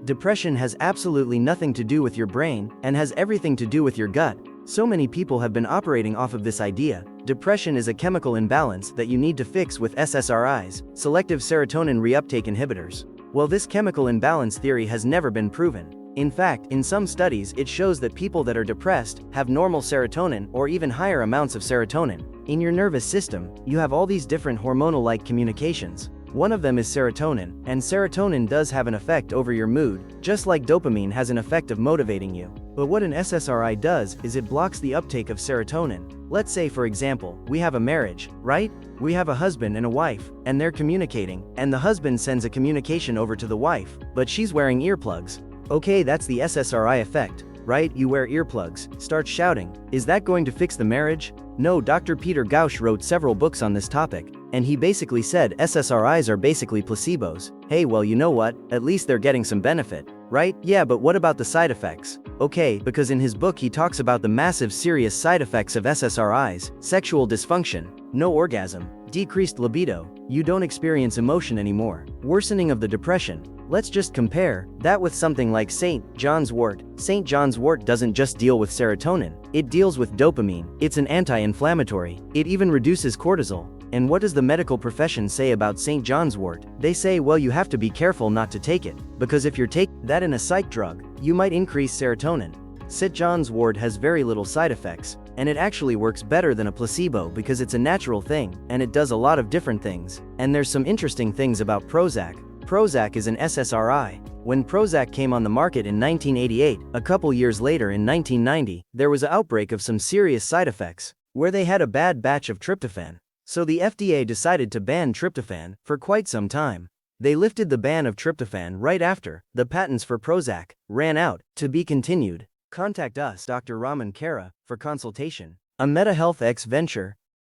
Depression has absolutely nothing to do with your brain, and has everything to do with your gut. So many people have been operating off of this idea. Depression is a chemical imbalance that you need to fix with SSRIs, selective serotonin reuptake inhibitors. Well, this chemical imbalance theory has never been proven. In fact, in some studies it shows that people that are depressed have normal serotonin or even higher amounts of serotonin. In your nervous system, you have all these different hormonal-like communications. One of them is serotonin, and serotonin does have an effect over your mood, just like dopamine has an effect of motivating you. But what an SSRI does is it blocks the uptake of serotonin. Let's say, for example, we have a marriage, right? We have a husband and a wife, and they're communicating, and the husband sends a communication over to the wife, but she's wearing earplugs. Okay, that's the SSRI effect, right? You wear earplugs, start shouting. Is that going to fix the marriage? No, Dr. Peter Gausch wrote several books on this topic, and he basically said SSRIs are basically placebos. Hey, well, you know what? At least they're getting some benefit, right? Yeah, but what about the side effects? Okay, because in his book he talks about the massive serious side effects of SSRIs: sexual dysfunction, no orgasm, decreased libido, you don't experience emotion anymore, worsening of the depression. Let's just compare that with something like St. John's wort. St. John's wort doesn't just deal with serotonin, it deals with dopamine, it's an anti-inflammatory, it even reduces cortisol. And what does the medical profession say about St. John's wort? They say, well, you have to be careful not to take it, because if you're taking that in a psych drug, you might increase serotonin. St. John's wort has very little side effects, and it actually works better than a placebo because it's a natural thing, and it does a lot of different things. And there's some interesting things about Prozac. Prozac is an SSRI. When Prozac came on the market in 1988, a couple years later in 1990, there was an outbreak of some serious side effects, where they had a bad batch of tryptophan. So the FDA decided to ban tryptophan for quite some time. They lifted the ban of tryptophan right after the patents for Prozac ran out, to be continued. Contact us, Dr. Raman Kara, for consultation. A MetaHealth X venture.